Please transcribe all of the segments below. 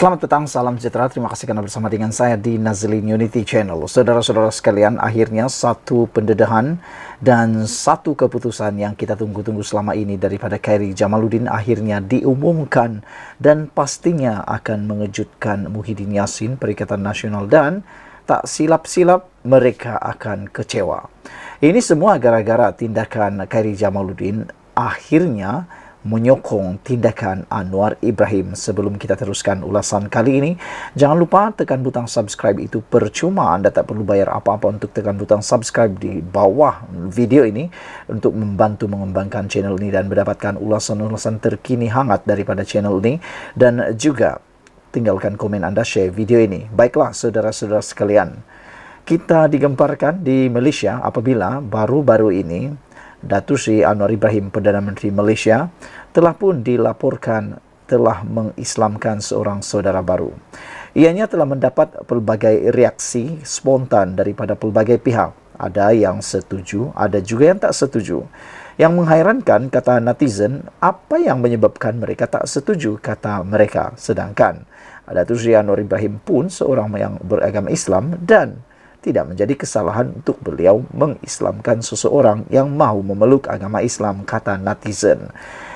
Selamat datang, salam sejahtera. Terima kasih karena bersama dengan saya di Nazlin Unity Channel. Saudara-saudara sekalian, akhirnya satu pendedahan dan satu keputusan yang kita tunggu-tunggu selama ini daripada Khairi Jamaluddin akhirnya diumumkan dan pastinya akan mengejutkan Muhyiddin Yassin, Perikatan Nasional, dan tak silap-silap mereka akan kecewa. Ini semua gara-gara tindakan Khairi Jamaluddin akhirnya menyokong tindakan Anwar Ibrahim. Sebelum kita teruskan ulasan kali ini, jangan lupa tekan butang subscribe, itu percuma, Anda tak perlu bayar apa-apa untuk tekan butang subscribe di bawah video ini untuk membantu mengembangkan channel ini dan mendapatkan ulasan-ulasan terkini hangat daripada channel ini, dan juga tinggalkan komen Anda, share video ini. Baiklah saudara-saudara sekalian, kita digemparkan di Malaysia apabila baru-baru ini Datuk Seri Anwar Ibrahim, Perdana Menteri Malaysia, telah pun dilaporkan telah mengislamkan seorang saudara baru. Ianya telah mendapat pelbagai reaksi spontan daripada pelbagai pihak. Ada yang setuju, ada juga yang tak setuju. Yang menghairankan, kata netizen, apa yang menyebabkan mereka tak setuju, kata mereka. Sedangkan Datuk Seri Anwar Ibrahim pun seorang yang beragama Islam dan tidak menjadi kesalahan untuk beliau mengislamkan seseorang yang mahu memeluk agama Islam, kata netizen.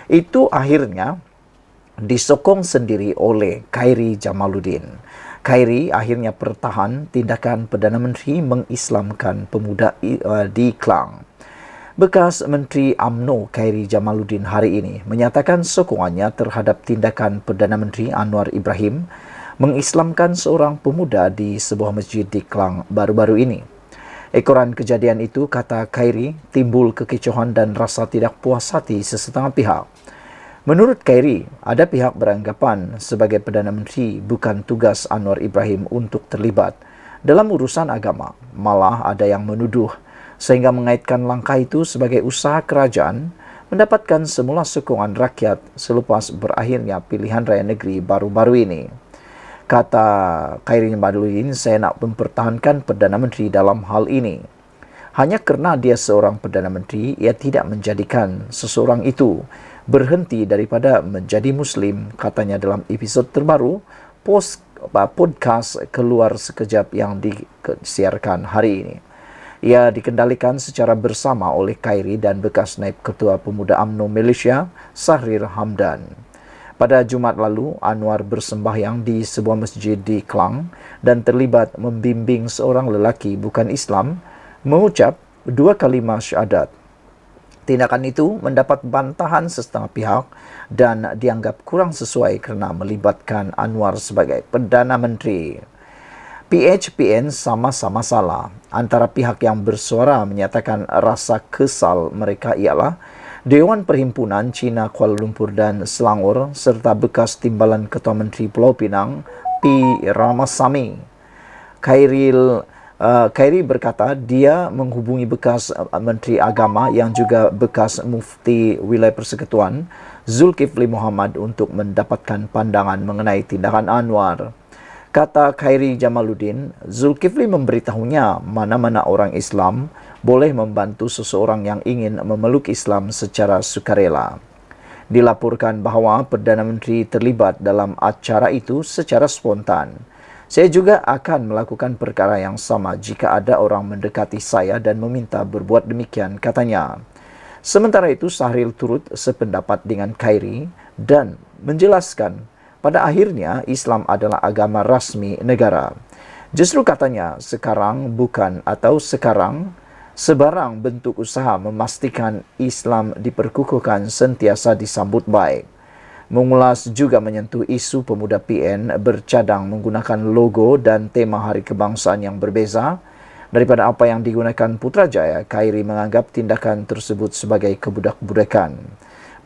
Itu akhirnya disokong sendiri oleh Khairi Jamaluddin. Khairi akhirnya bertahan tindakan Perdana Menteri mengislamkan pemuda di Klang. Bekas Menteri UMNO Khairi Jamaluddin hari ini menyatakan sokongannya terhadap tindakan Perdana Menteri Anwar Ibrahim mengislamkan seorang pemuda di sebuah masjid di Klang baru-baru ini. Ekoran kejadian itu, kata Khairi, timbul kekicauan dan rasa tidak puas hati sesetengah pihak. Menurut Khairi, ada pihak beranggapan sebagai Perdana Menteri bukan tugas Anwar Ibrahim untuk terlibat dalam urusan agama. Malah ada yang menuduh sehingga mengaitkan langkah itu sebagai usaha kerajaan mendapatkan semula sokongan rakyat selepas berakhirnya pilihan raya negeri baru-baru ini. Kata Khairi Jamaluddin, saya nak mempertahankan Perdana Menteri dalam hal ini. Hanya kerana dia seorang Perdana Menteri, ia tidak menjadikan seseorang itu berhenti daripada menjadi Muslim, katanya dalam episod terbaru podcast Keluar Sekejap yang disiarkan hari ini. Ia dikendalikan secara bersama oleh Khairi dan bekas Naib Ketua Pemuda UMNO Malaysia, Sahrir Hamdan. Pada Jumaat lalu, Anwar bersembahyang di sebuah masjid di Klang dan terlibat membimbing seorang lelaki bukan Islam mengucap 2 kalimah syahadat. Tindakan itu mendapat bantahan setengah pihak dan dianggap kurang sesuai kerana melibatkan Anwar sebagai Perdana Menteri. PHPN sama-sama salah. Antara pihak yang bersuara menyatakan rasa kesal mereka ialah Dewan Perhimpunan Cina Kuala Lumpur dan Selangor serta bekas Timbalan Ketua Menteri Pulau Pinang P. Ramasamy. Khairi berkata dia menghubungi bekas Menteri Agama yang juga bekas Mufti Wilayah Persekutuan Zulkifli Mohamad untuk mendapatkan pandangan mengenai tindakan Anwar. Kata Khairi Jamaluddin, Zulkifli memberitahunya mana-mana orang Islam boleh membantu seseorang yang ingin memeluk Islam secara sukarela. Dilaporkan bahawa Perdana Menteri terlibat dalam acara itu secara spontan. Saya juga akan melakukan perkara yang sama jika ada orang mendekati saya dan meminta berbuat demikian, katanya. Sementara itu, Sahril turut sependapat dengan Khairi dan menjelaskan pada akhirnya Islam adalah agama rasmi negara. Justru katanya sekarang sebarang bentuk usaha memastikan Islam diperkukuhkan sentiasa disambut baik. Mengulas juga menyentuh isu pemuda PN bercadang menggunakan logo dan tema Hari Kebangsaan yang berbeza daripada apa yang digunakan Putrajaya. Khairi menganggap tindakan tersebut sebagai kebudak-budakan.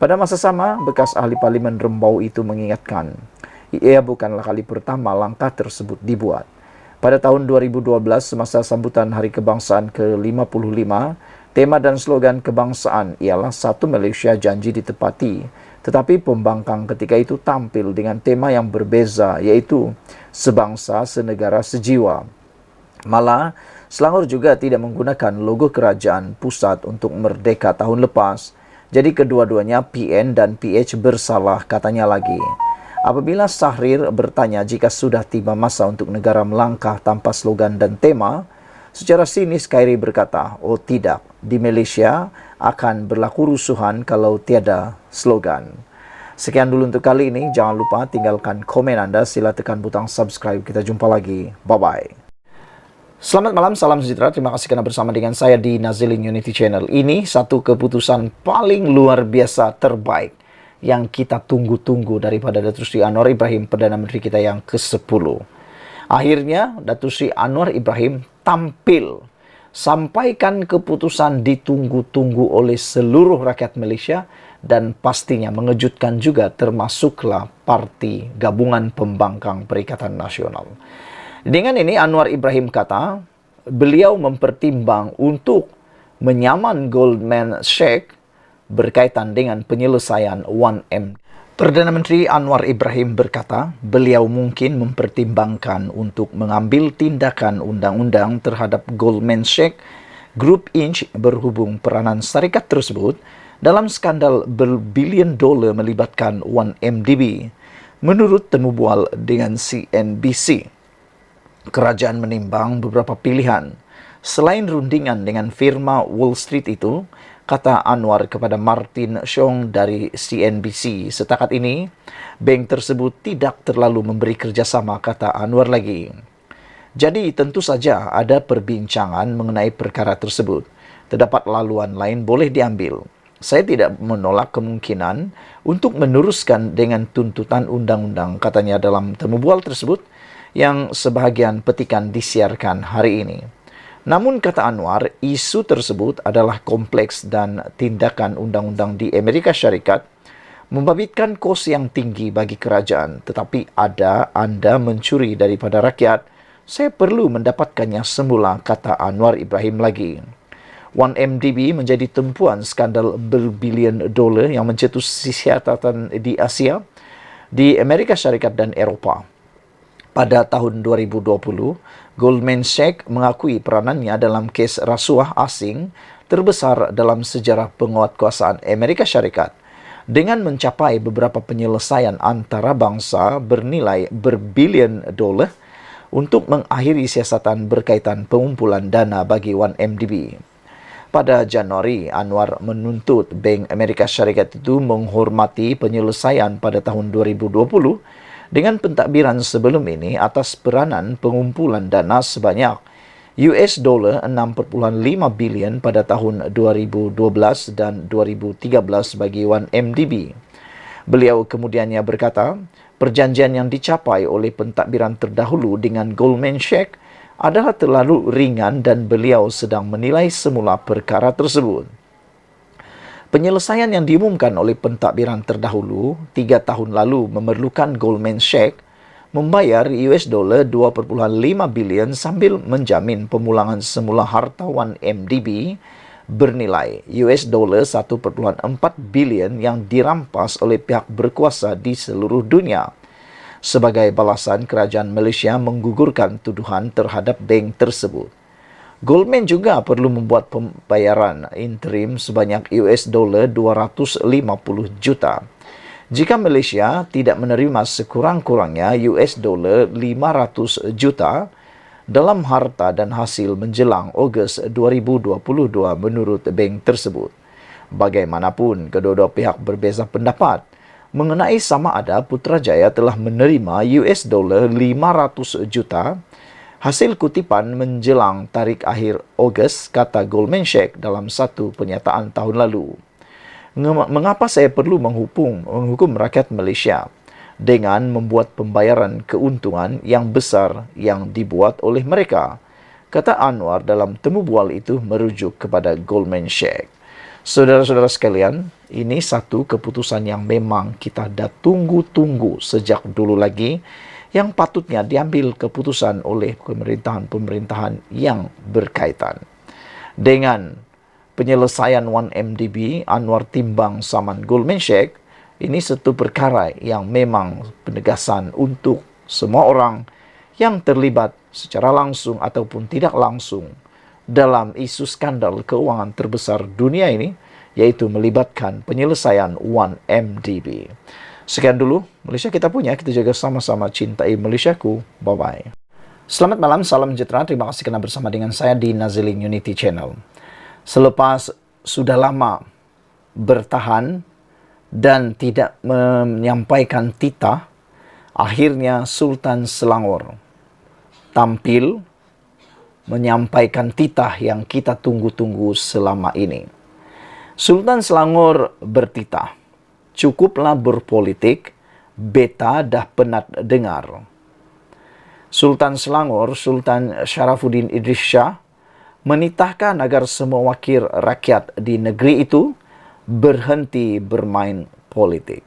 Pada masa sama, bekas ahli Parlimen Rembau itu mengingatkan, ia bukanlah kali pertama langkah tersebut dibuat. Pada tahun 2012, semasa sambutan Hari Kebangsaan ke-55, tema dan slogan kebangsaan ialah Satu Malaysia Janji Ditepati. Tetapi pembangkang ketika itu tampil dengan tema yang berbeza, iaitu Sebangsa, Senegara, Sejiwa. Malah, Selangor juga tidak menggunakan logo kerajaan pusat untuk Merdeka tahun lepas. Jadi kedua-duanya PN dan PH bersalah, katanya lagi. Apabila Sahrir bertanya jika sudah tiba masa untuk negara melangkah tanpa slogan dan tema, secara sinis Khairi berkata, "Oh tidak, di Malaysia akan berlaku rusuhan kalau tiada slogan." Sekian dulu untuk kali ini. Jangan lupa tinggalkan komen anda. Sila tekan butang subscribe. Kita jumpa lagi. Bye-bye. Selamat malam, salam sejahtera. Terima kasih kerana bersama dengan saya di Nazilin Unity Channel. Ini satu keputusan paling luar biasa terbaik yang kita tunggu-tunggu daripada Datuk Seri Anwar Ibrahim, Perdana Menteri kita yang ke-10. Akhirnya, Datuk Seri Anwar Ibrahim tampil, sampaikan keputusan ditunggu-tunggu oleh seluruh rakyat Malaysia dan pastinya mengejutkan juga termasuklah Parti Gabungan Pembangkang Perikatan Nasional. Dengan ini, Anwar Ibrahim kata, beliau mempertimbang untuk menyaman Goldman Sachs berkaitan dengan penyelesaian 1M. Perdana Menteri Anwar Ibrahim berkata, beliau mungkin mempertimbangkan untuk mengambil tindakan undang-undang terhadap Goldman Sachs Group Inc. berhubung peranan syarikat tersebut dalam skandal berbilion dolar melibatkan 1MDB. Menurut temu bual dengan CNBC, kerajaan menimbang beberapa pilihan. Selain rundingan dengan firma Wall Street itu, kata Anwar kepada Martin Xiong dari CNBC, setakat ini, bank tersebut tidak terlalu memberi kerjasama, kata Anwar lagi. Jadi, tentu saja ada perbincangan mengenai perkara tersebut. Terdapat laluan lain boleh diambil. Saya tidak menolak kemungkinan untuk meneruskan dengan tuntutan undang-undang, katanya dalam temu bual tersebut, yang sebahagian petikan disiarkan hari ini. Namun, kata Anwar, isu tersebut adalah kompleks dan tindakan undang-undang di Amerika Syarikat membabitkan kos yang tinggi bagi kerajaan. Tetapi anda mencuri daripada rakyat, saya perlu mendapatkannya semula, kata Anwar Ibrahim lagi. 1MDB menjadi tumpuan skandal berbilion dolar yang mencetus siasatan di Asia, di Amerika Syarikat dan Eropah. Pada tahun 2020, Goldman Sachs mengakui peranannya dalam kes rasuah asing terbesar dalam sejarah penguatkuasaan Amerika Syarikat dengan mencapai beberapa penyelesaian antarabangsa bernilai berbilion dolar untuk mengakhiri siasatan berkaitan pengumpulan dana bagi 1MDB. Pada Januari, Anwar menuntut Bank Amerika Syarikat itu menghormati penyelesaian pada tahun 2020 dengan pentadbiran sebelum ini atas peranan pengumpulan dana sebanyak US dollar 6.5 bilion pada tahun 2012 dan 2013 bagi 1MDB. Beliau kemudiannya berkata, perjanjian yang dicapai oleh pentadbiran terdahulu dengan Goldman Sachs adalah terlalu ringan dan beliau sedang menilai semula perkara tersebut. Penyelesaian yang diumumkan oleh pentadbiran terdahulu 3 tahun lalu memerlukan Goldman Sachs membayar US dollar 2.5 bilion sambil menjamin pemulangan semula harta 1MDB bernilai US dollar 1.4 bilion yang dirampas oleh pihak berkuasa di seluruh dunia. Sebagai balasan, kerajaan Malaysia menggugurkan tuduhan terhadap bank tersebut. Goldman juga perlu membuat pembayaran interim sebanyak US dollar 250 juta. Jika Malaysia tidak menerima sekurang-kurangnya US dollar 500 juta dalam harta dan hasil menjelang Ogos 2022 menurut bank tersebut. Bagaimanapun, kedua-dua pihak berbeza pendapat mengenai sama ada Putrajaya telah menerima US dollar 500 juta hasil kutipan menjelang tarikh akhir Ogos, kata Goldman Sachs dalam satu pernyataan tahun lalu. Mengapa saya perlu menghukum rakyat Malaysia dengan membuat pembayaran keuntungan yang besar yang dibuat oleh mereka? Kata Anwar dalam temu bual itu merujuk kepada Goldman Sachs. Saudara-saudara sekalian, ini satu keputusan yang memang kita dah tunggu-tunggu sejak dulu lagi, yang patutnya diambil keputusan oleh pemerintahan-pemerintahan yang berkaitan. Dengan penyelesaian 1MDB, Anwar timbang saman Goldman Sachs, ini satu perkara yang memang penegasan untuk semua orang yang terlibat secara langsung ataupun tidak langsung dalam isu skandal keuangan terbesar dunia ini, yaitu melibatkan penyelesaian 1MDB. Sekian dulu Malaysia kita punya, kita jaga sama-sama cintai Malaysiaku. Bye-bye. Selamat malam, salam sejahtera. Terima kasih kerana bersama dengan saya di Nazilin Unity Channel. Selepas sudah lama bertahan dan tidak menyampaikan titah, akhirnya Sultan Selangor tampil menyampaikan titah yang kita tunggu-tunggu selama ini. Sultan Selangor bertitah, cukuplah berpolitik, beta dah penat dengar. Sultan Selangor, Sultan Sharafuddin Idris Shah, menitahkan agar semua wakil rakyat di negeri itu berhenti bermain politik.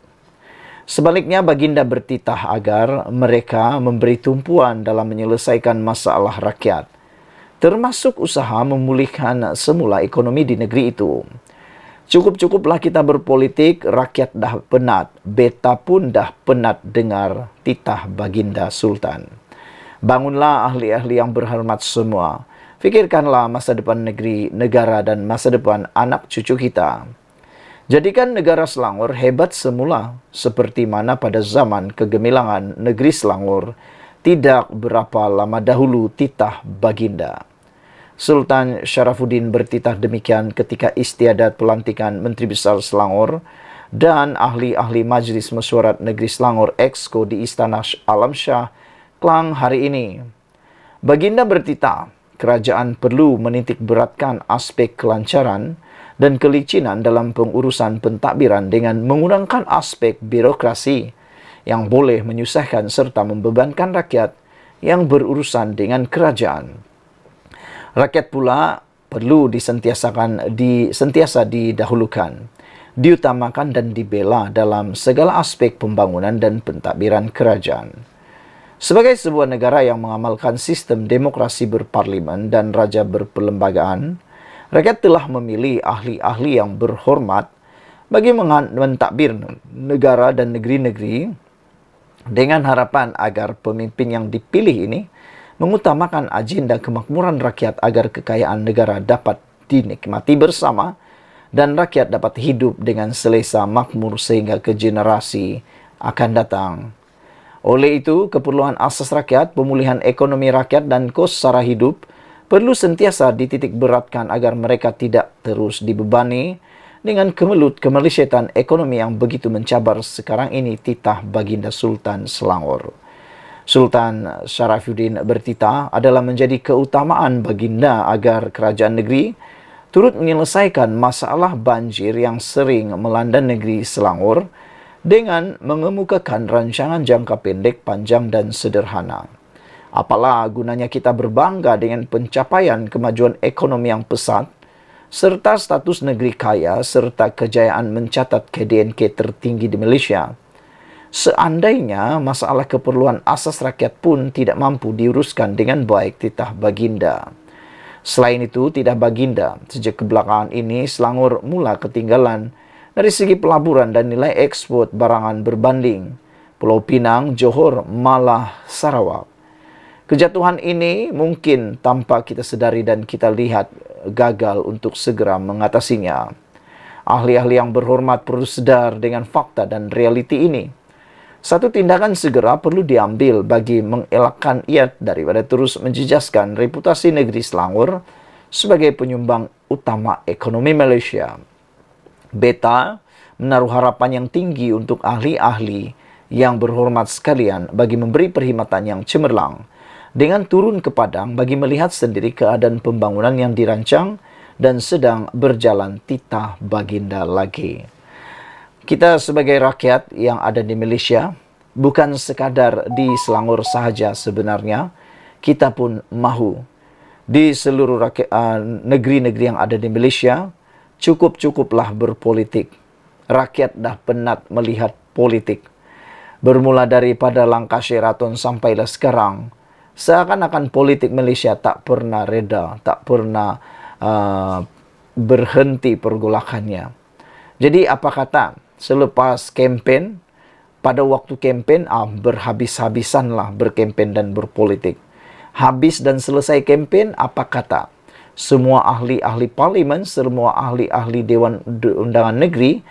Sebaliknya, baginda bertitah agar mereka memberi tumpuan dalam menyelesaikan masalah rakyat, termasuk usaha memulihkan semula ekonomi di negeri itu. Cukup-cukuplah kita berpolitik, rakyat dah penat, beta pun dah penat dengar titah baginda Sultan. Bangunlah ahli-ahli yang berhormat semua. Fikirkanlah masa depan negeri, negara dan masa depan anak cucu kita. Jadikan negara Selangor hebat semula seperti mana pada zaman kegemilangan negeri Selangor tidak berapa lama dahulu titah baginda. Sultan Sharafuddin bertitah demikian ketika istiadat pelantikan Menteri Besar Selangor dan ahli-ahli Majlis Mesyuarat Negeri Selangor Exco di Istana Alam Shah Klang hari ini. Baginda bertitah, kerajaan perlu menitik beratkan aspek kelancaran dan kelicinan dalam pengurusan pentadbiran dengan mengurangkan aspek birokrasi yang boleh menyusahkan serta membebankan rakyat yang berurusan dengan kerajaan. Rakyat pula perlu sentiasa didahulukan, diutamakan dan dibela dalam segala aspek pembangunan dan pentadbiran kerajaan. Sebagai sebuah negara yang mengamalkan sistem demokrasi berparlimen dan raja berperlembagaan, rakyat telah memilih ahli-ahli yang berhormat bagi mentadbir negara dan negeri-negeri dengan harapan agar pemimpin yang dipilih ini mengutamakan agenda kemakmuran rakyat agar kekayaan negara dapat dinikmati bersama dan rakyat dapat hidup dengan selesa makmur sehingga ke generasi akan datang. Oleh itu, keperluan asas rakyat, pemulihan ekonomi rakyat dan kos sara hidup perlu sentiasa dititik beratkan agar mereka tidak terus dibebani dengan kemelisihatan ekonomi yang begitu mencabar sekarang ini titah baginda Sultan Selangor. Sultan Sharafuddin bertitah adalah menjadi keutamaan baginda agar kerajaan negeri turut menyelesaikan masalah banjir yang sering melanda negeri Selangor dengan mengemukakan rancangan jangka pendek, panjang dan sederhana. Apalah gunanya kita berbangga dengan pencapaian kemajuan ekonomi yang pesat, serta status negeri kaya, serta kejayaan mencatat KDNK tertinggi di Malaysia, seandainya masalah keperluan asas rakyat pun tidak mampu diuruskan dengan baik titah baginda. Selain itu, titah baginda, sejak kebelakangan ini Selangor mula ketinggalan dari segi pelaburan dan nilai ekspor barangan berbanding Pulau Pinang, Johor, malah Sarawak. Kejatuhan ini mungkin tanpa kita sedari dan kita lihat gagal untuk segera mengatasinya. Ahli-ahli yang berhormat perlu sedar dengan fakta dan realiti ini. Satu tindakan segera perlu diambil bagi mengelakkan ia daripada terus menjejaskan reputasi negeri Selangor sebagai penyumbang utama ekonomi Malaysia. Beta menaruh harapan yang tinggi untuk ahli-ahli yang berhormat sekalian bagi memberi perkhidmatan yang cemerlang dengan turun ke padang bagi melihat sendiri keadaan pembangunan yang dirancang dan sedang berjalan titah baginda lagi. Kita sebagai rakyat yang ada di Malaysia, bukan sekadar di Selangor sahaja sebenarnya, kita pun mahu di seluruh negeri-negeri yang ada di Malaysia, cukup-cukuplah berpolitik. Rakyat dah penat melihat politik. Bermula daripada langkah Sheraton sampailah sekarang, seakan-akan politik Malaysia tak pernah reda, tak pernah berhenti pergolakannya. Jadi apa kata, selepas kempen, pada waktu kempen, berhabis-habisanlah berkempen dan berpolitik. Habis dan selesai kempen, apa kata? Semua ahli-ahli parlimen, semua ahli-ahli Dewan Undangan Negeri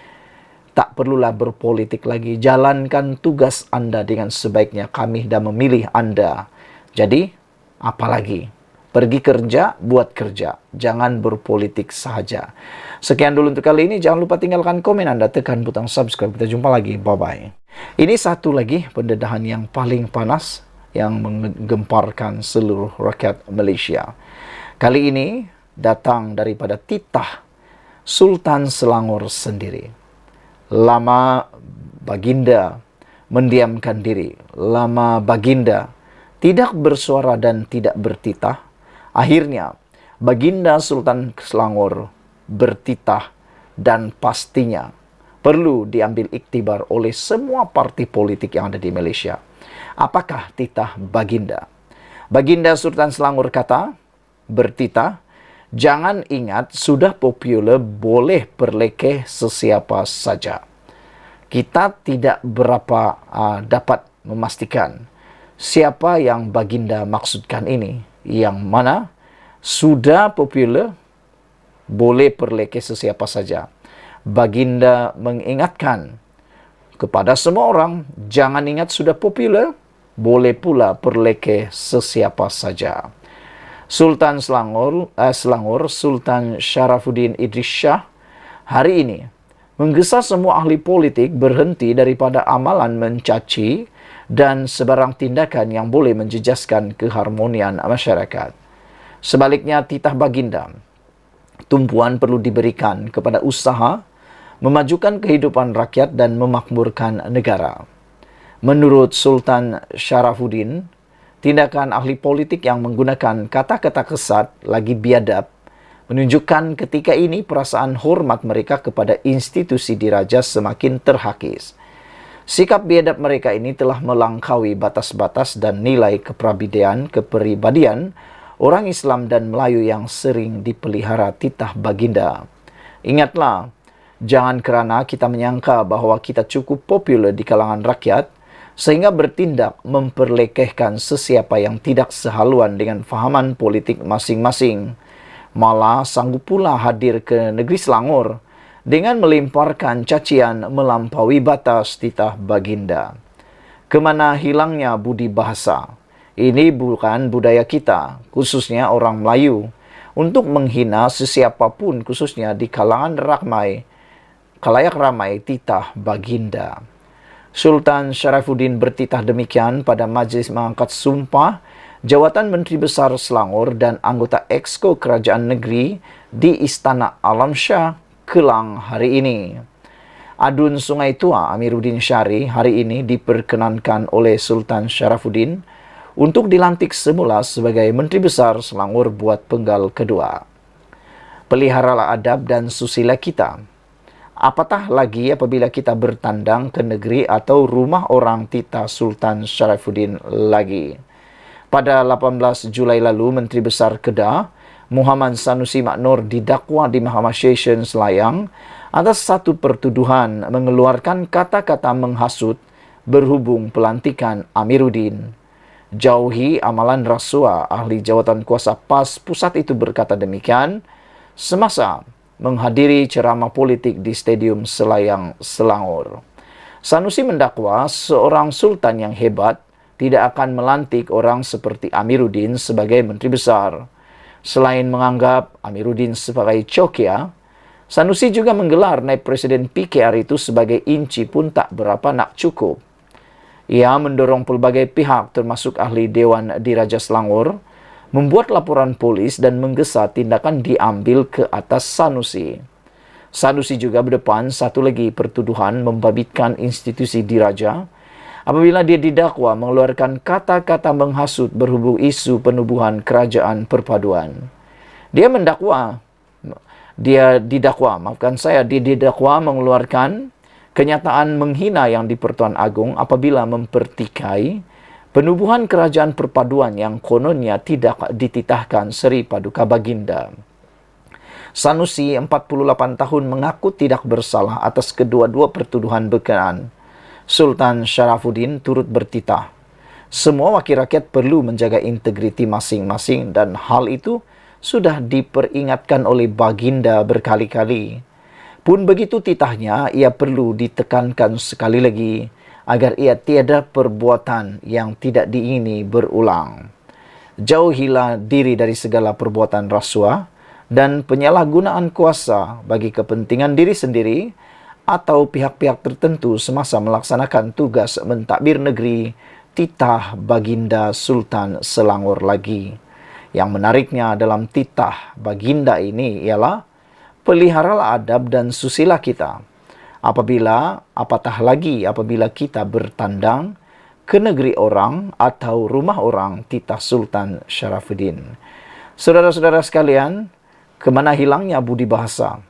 Tak perlulah berpolitik lagi. Jalankan tugas Anda dengan sebaiknya. Kami dah memilih Anda. Jadi, apalagi? Pergi kerja, buat kerja. Jangan berpolitik sahaja. Sekian dulu untuk kali ini. Jangan lupa tinggalkan komen Anda. Tekan butang subscribe. Kita jumpa lagi. Bye-bye. Ini satu lagi pendedahan yang paling panas yang menggemparkan seluruh rakyat Malaysia. Kali ini datang daripada titah Sultan Selangor sendiri. Lama baginda mendiamkan diri. Lama baginda tidak bersuara dan tidak bertitah. Akhirnya, baginda Sultan Selangor bertitah dan pastinya perlu diambil iktibar oleh semua parti politik yang ada di Malaysia. Apakah titah baginda? Baginda Sultan Selangor kata, bertitah, jangan ingat sudah popular boleh perlekeh sesiapa saja. Kita tidak berapa dapat memastikan siapa yang baginda maksudkan ini. Yang mana sudah popular boleh perlekeh sesiapa saja. Baginda mengingatkan kepada semua orang, jangan ingat sudah popular boleh pula perlekeh sesiapa saja. Sultan Selangor, Sultan Sharafuddin Idris Shah hari ini menggesa semua ahli politik berhenti daripada amalan mencaci dan sebarang tindakan yang boleh menjejaskan keharmonian masyarakat. Sebaliknya, titah baginda, tumpuan perlu diberikan kepada usaha memajukan kehidupan rakyat dan memakmurkan negara. Menurut Sultan Sharafuddin, tindakan ahli politik yang menggunakan kata-kata kesat lagi biadab menunjukkan ketika ini perasaan hormat mereka kepada institusi diraja semakin terhakis. Sikap biadab mereka ini telah melangkaui batas-batas dan nilai kepribadian orang Islam dan Melayu yang sering dipelihara titah baginda. Ingatlah, jangan kerana kita menyangka bahawa kita cukup popular di kalangan rakyat, sehingga bertindak memperlekehkan sesiapa yang tidak sehaluan dengan fahaman politik masing-masing. Malah sanggup pula hadir ke negeri Selangor dengan melemparkan cacian melampaui batas titah baginda. Kemana hilangnya budi bahasa? Ini bukan budaya kita, khususnya orang Melayu, untuk menghina sesiapapun khususnya di kalangan khalayak ramai titah baginda. Sultan Sharafuddin bertitah demikian pada majlis mengangkat sumpah jawatan Menteri Besar Selangor dan anggota Exco Kerajaan Negeri di Istana Alam Shah, Kelang hari ini. Adun Sungai Tua Amiruddin Syari hari ini diperkenankan oleh Sultan Sharafuddin untuk dilantik semula sebagai Menteri Besar Selangor buat penggal kedua. Peliharalah adab dan susila kita. Apatah lagi apabila kita bertandang ke negeri atau rumah orang titah Sultan Sharafuddin lagi. Pada 18 Julai lalu, Menteri Besar Kedah, Muhammad Sanusi Maknor didakwa di Mahkamah Session Selayang atas satu pertuduhan mengeluarkan kata-kata menghasut berhubung pelantikan Amiruddin. Jauhi amalan rasuah, ahli jawatan kuasa PAS pusat itu berkata demikian semasa menghadiri ceramah politik di Stadium Selayang, Selangor. Sanusi mendakwa seorang sultan yang hebat tidak akan melantik orang seperti Amiruddin sebagai Menteri Besar. Selain menganggap Amiruddin sebagai cokia, Sanusi juga menggelar naib Presiden PKR itu sebagai inci pun tak berapa nak cukup. Ia mendorong pelbagai pihak termasuk ahli Dewan Diraja Selangor membuat laporan polis dan menggesa tindakan diambil ke atas Sanusi. Sanusi juga berdepan satu lagi pertuduhan membabitkan institusi diraja apabila dia didakwa mengeluarkan kata-kata menghasut berhubung isu penubuhan kerajaan perpaduan. Dia didakwa mengeluarkan kenyataan menghina yang di Pertuan Agong apabila mempertikai penubuhan kerajaan perpaduan yang kononnya tidak dititahkan Seri Paduka Baginda. Sanusi, 48 tahun, mengaku tidak bersalah atas kedua-dua pertuduhan berkenaan. Sultan Sharafuddin turut bertitah, semua wakil rakyat perlu menjaga integriti masing-masing dan hal itu sudah diperingatkan oleh baginda berkali-kali. Pun begitu titahnya, ia perlu ditekankan sekali lagi agar ia tiada perbuatan yang tidak diingini berulang. Jauhilah diri dari segala perbuatan rasuah dan penyalahgunaan kuasa bagi kepentingan diri sendiri atau pihak-pihak tertentu semasa melaksanakan tugas mentadbir negeri titah Baginda Sultan Selangor lagi. Yang menariknya dalam titah Baginda ini ialah peliharalah adab dan susila kita. Apatah lagi apabila kita bertandang ke negeri orang atau rumah orang titah Sultan Syarafuddin. Saudara-saudara sekalian, kemana hilangnya budi bahasa?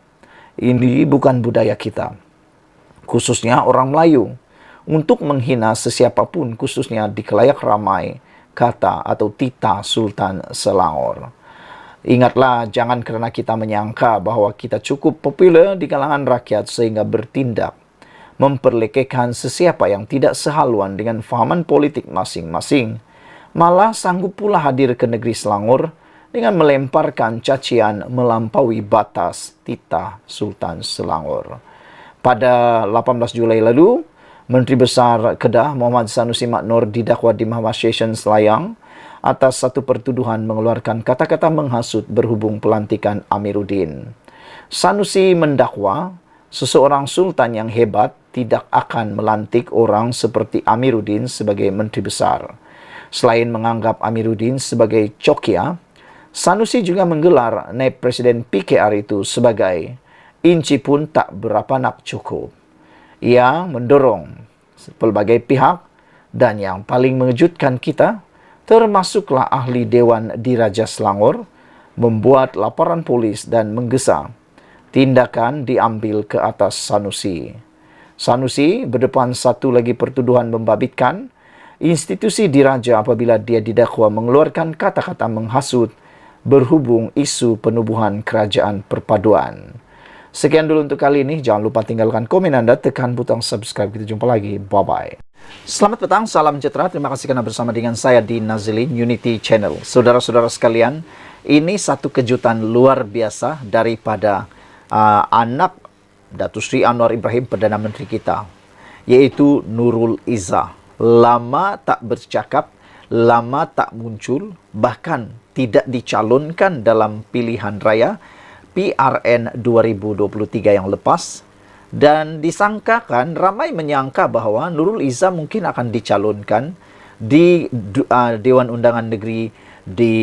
Ini bukan budaya kita, khususnya orang Melayu, untuk menghina sesiapapun, khususnya di khalayak ramai, kata atau titah Sultan Selangor. Ingatlah, jangan kerana kita menyangka bahwa kita cukup popular di kalangan rakyat sehingga bertindak memperlekehkan sesiapa yang tidak sehaluan dengan fahaman politik masing-masing, malah sanggup pula hadir ke negeri Selangor dengan melemparkan cacian melampaui batas titah Sultan Selangor. Pada 18 Julai lalu, Menteri Besar Kedah Muhammad Sanusi Maknor didakwa di Mahkamah Session Selayang atas satu pertuduhan mengeluarkan kata-kata menghasut berhubung pelantikan Amiruddin. Sanusi mendakwa seseorang sultan yang hebat tidak akan melantik orang seperti Amiruddin sebagai Menteri Besar. Selain menganggap Amiruddin sebagai cokia, Sanusi juga menggelar naib Presiden PKR itu sebagai inci pun tak berapa nak cukup. Ia mendorong pelbagai pihak dan yang paling mengejutkan kita, termasuklah ahli Dewan Diraja Selangor, membuat laporan polis dan menggesa tindakan diambil ke atas Sanusi. Sanusi berdepan satu lagi pertuduhan membabitkan institusi diraja apabila dia didakwa mengeluarkan kata-kata menghasut berhubung isu penubuhan kerajaan perpaduan. Sekian dulu untuk kali ini. Jangan lupa tinggalkan komen Anda, tekan butang subscribe. Kita jumpa lagi. Bye-bye. Selamat petang, salam sejahtera. Terima kasih karena bersama dengan saya di Nazilin Unity Channel. Saudara-saudara sekalian, ini satu kejutan luar biasa daripada anak Datuk Seri Anwar Ibrahim, Perdana Menteri kita, yaitu Nurul Izzah. Lama tak bercakap, lama tak muncul, bahkan tidak dicalonkan dalam pilihan raya PRN 2023 yang lepas, dan disangkakan, ramai menyangka bahwa Nurul Izzah mungkin akan dicalonkan di Dewan Undangan Negeri di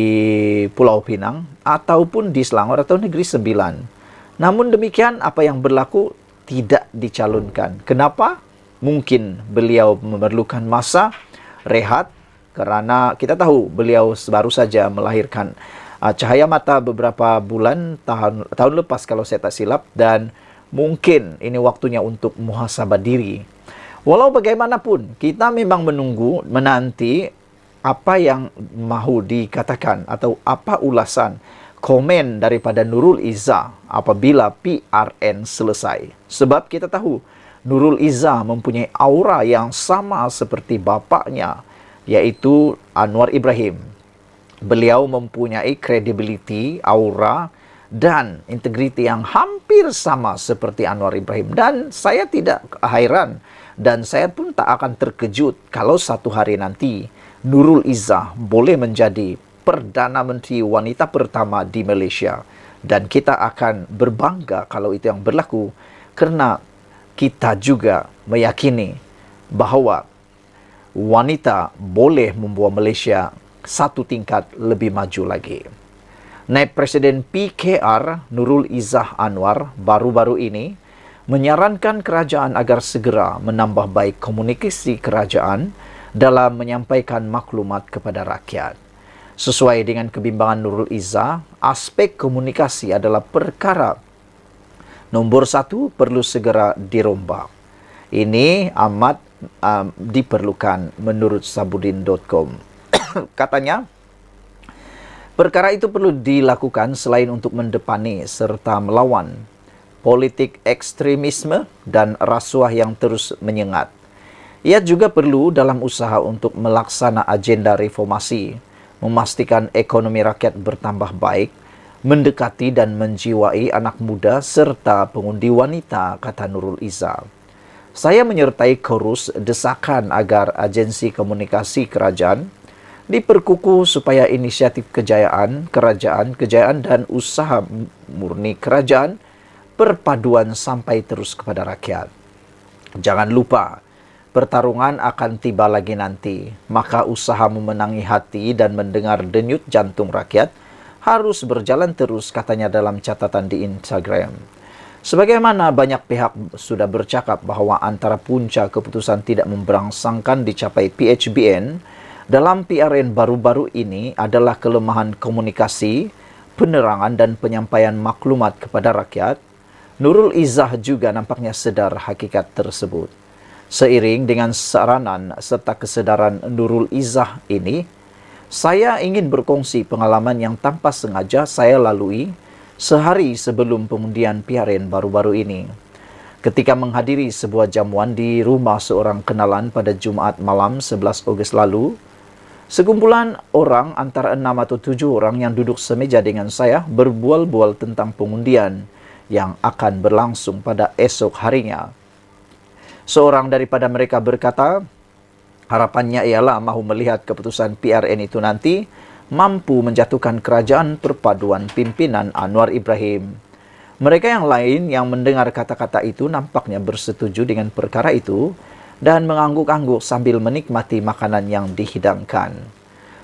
Pulau Pinang ataupun di Selangor atau Negeri Sembilan. Namun demikian, apa yang berlaku tidak dicalonkan. Kenapa? Mungkin beliau memerlukan masa rehat kerana kita tahu beliau baru saja melahirkan cahaya mata beberapa bulan tahun lepas kalau saya tak silap, dan mungkin ini waktunya untuk muhasabah diri. Walau bagaimanapun, kita memang menanti apa yang mahu dikatakan atau apa ulasan komen daripada Nurul Izzah apabila PRN selesai. Sebab kita tahu Nurul Izzah mempunyai aura yang sama seperti bapaknya, yaitu Anwar Ibrahim. Beliau mempunyai kredibiliti, aura, dan integriti yang hampir sama seperti Anwar Ibrahim. Dan saya tidak heran dan saya pun tak akan terkejut kalau satu hari nanti Nurul Izzah boleh menjadi Perdana Menteri wanita pertama di Malaysia. Dan kita akan berbangga kalau itu yang berlaku, kerana kita juga meyakini bahawa wanita boleh membawa Malaysia satu tingkat lebih maju lagi. Naib Presiden PKR Nurul Izzah Anwar baru-baru ini menyarankan kerajaan agar segera menambah baik komunikasi kerajaan dalam menyampaikan maklumat kepada rakyat. Sesuai dengan kebimbangan Nurul Izzah, aspek komunikasi adalah perkara nombor satu perlu segera dirombak. Ini amat diperlukan menurut sabudin.com. Katanya, perkara itu perlu dilakukan selain untuk mendepani serta melawan politik ekstremisme dan rasuah yang terus menyengat. Ia juga perlu dalam usaha untuk melaksana agenda reformasi, memastikan ekonomi rakyat bertambah baik, mendekati dan menjiwai anak muda serta pengundi wanita, kata Nurul Izzah. Saya menyertai chorus desakan agar agensi komunikasi kerajaan diperkukuh supaya inisiatif kejayaan dan usaha murni kerajaan perpaduan sampai terus kepada rakyat. Jangan lupa, pertarungan akan tiba lagi nanti, maka usaha memenangi hati dan mendengar denyut jantung rakyat harus berjalan terus, katanya dalam catatan di Instagram. Sebagaimana banyak pihak sudah bercakap bahwa antara punca keputusan tidak memberangsangkan dicapai PHBN dalam PRN baru-baru ini adalah kelemahan komunikasi, penerangan dan penyampaian maklumat kepada rakyat. Nurul Izzah juga nampaknya sadar hakikat tersebut. Seiring dengan saranan serta kesedaran Nurul Izzah ini, saya ingin berkongsi pengalaman yang tanpa sengaja saya lalui sehari sebelum pengundian PRN baru-baru ini. Ketika menghadiri sebuah jamuan di rumah seorang kenalan pada Jumaat malam 11 Ogos lalu, sekumpulan orang antara 6 atau 7 orang yang duduk semeja dengan saya berbual-bual tentang pengundian yang akan berlangsung pada esok harinya. Seorang daripada mereka berkata, harapannya ialah mahu melihat keputusan PRN itu nanti mampu menjatuhkan kerajaan perpaduan pimpinan Anwar Ibrahim. Mereka yang lain yang mendengar kata-kata itu nampaknya bersetuju dengan perkara itu dan mengangguk-angguk sambil menikmati makanan yang dihidangkan.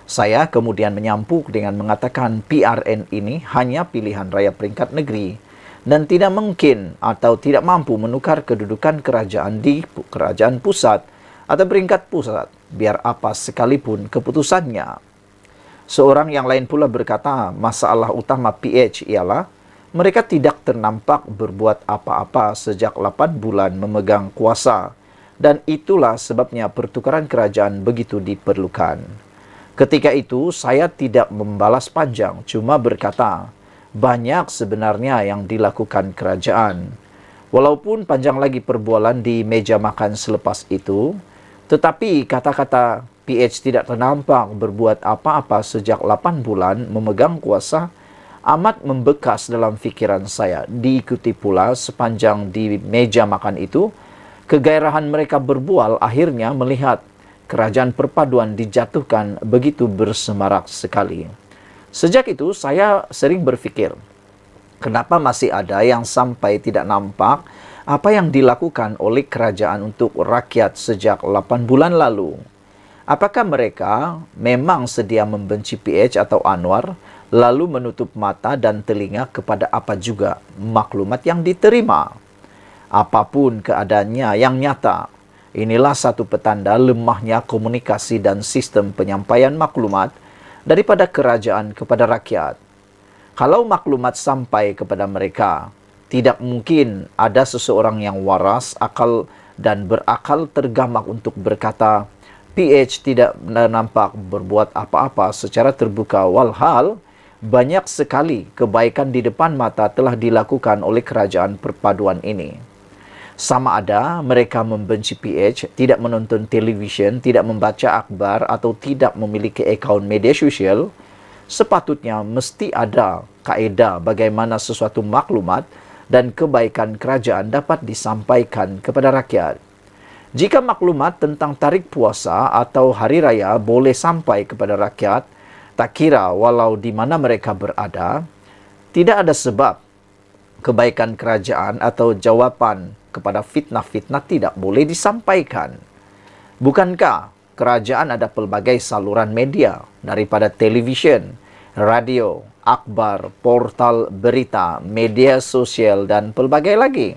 Saya kemudian menyampuk dengan mengatakan PRN ini hanya pilihan raya peringkat negeri dan tidak mungkin atau tidak mampu menukar kedudukan kerajaan di kerajaan pusat atau peringkat pusat, biar apa sekalipun keputusannya. Seorang yang lain pula berkata, masalah utama PH ialah mereka tidak ternampak berbuat apa-apa sejak 8 bulan memegang kuasa, dan itulah sebabnya pertukaran kerajaan begitu diperlukan. Ketika itu, saya tidak membalas panjang, cuma berkata, banyak sebenarnya yang dilakukan kerajaan. Walaupun panjang lagi perbualan di meja makan selepas itu, tetapi kata-kata PH tidak ternampak berbuat apa-apa sejak 8 bulan memegang kuasa amat membekas dalam fikiran saya. Diikuti pula sepanjang di meja makan itu, kegairahan mereka berbual akhirnya melihat kerajaan perpaduan dijatuhkan begitu bersemarak sekali. Sejak itu saya sering berpikir, kenapa masih ada yang sampai tidak nampak apa yang dilakukan oleh kerajaan untuk rakyat sejak 8 bulan lalu? Apakah mereka memang sedia membenci PH atau Anwar, lalu menutup mata dan telinga kepada apa juga maklumat yang diterima? Apapun keadaannya yang nyata, inilah satu petanda lemahnya komunikasi dan sistem penyampaian maklumat daripada kerajaan kepada rakyat. Kalau maklumat sampai kepada mereka, tidak mungkin ada seseorang yang waras, akal dan berakal tergamak untuk berkata, PH tidak nampak berbuat apa-apa secara terbuka, walhal banyak sekali kebaikan di depan mata telah dilakukan oleh kerajaan perpaduan ini. Sama ada mereka membenci PH, tidak menonton televisyen, tidak membaca akhbar atau tidak memiliki akaun media sosial, sepatutnya mesti ada kaedah bagaimana sesuatu maklumat dan kebaikan kerajaan dapat disampaikan kepada rakyat. Jika maklumat tentang tarik puasa atau hari raya boleh sampai kepada rakyat, tak kira walau di mana mereka berada, tidak ada sebab kebaikan kerajaan atau jawapan kepada fitnah-fitnah tidak boleh disampaikan. Bukankah kerajaan ada pelbagai saluran media, daripada televisyen, radio, akhbar, portal berita, media sosial, dan pelbagai lagi.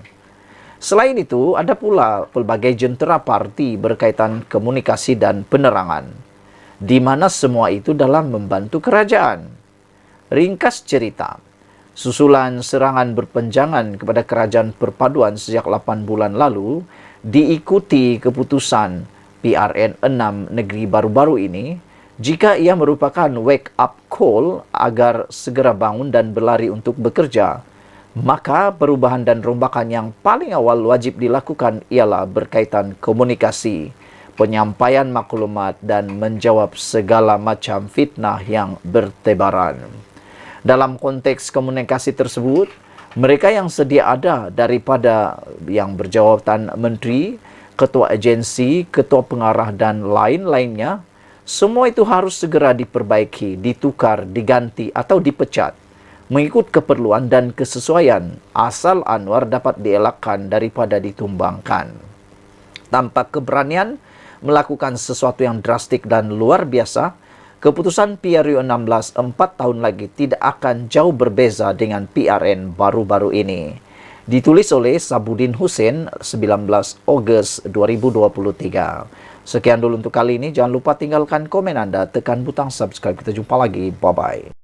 Selain itu, ada pula pelbagai jentera parti berkaitan komunikasi dan penerangan, di mana semua itu dalam membantu kerajaan. Ringkas cerita, susulan serangan berpenjangan kepada kerajaan perpaduan sejak 8 bulan lalu diikuti keputusan PRN 6 negeri baru-baru ini, jika ia merupakan wake up call agar segera bangun dan berlari untuk bekerja, maka perubahan dan rombakan yang paling awal wajib dilakukan ialah berkaitan komunikasi, penyampaian maklumat dan menjawab segala macam fitnah yang bertebaran. Dalam konteks komunikasi tersebut, mereka yang sedia ada daripada yang berjawatan menteri, ketua agensi, ketua pengarah dan lain-lainnya, semua itu harus segera diperbaiki, ditukar, diganti atau dipecat mengikut keperluan dan kesesuaian, asal Anwar dapat dielakkan daripada ditumbangkan. Tanpa keberanian melakukan sesuatu yang drastik dan luar biasa, keputusan PRU 16 4 tahun lagi tidak akan jauh berbeza dengan PRN baru-baru ini. Ditulis oleh Sabudin Hussein 19 Ogos 2023. Sekian dulu untuk kali ini. Jangan lupa tinggalkan komen Anda, tekan butang subscribe. Kita jumpa lagi. Bye-bye.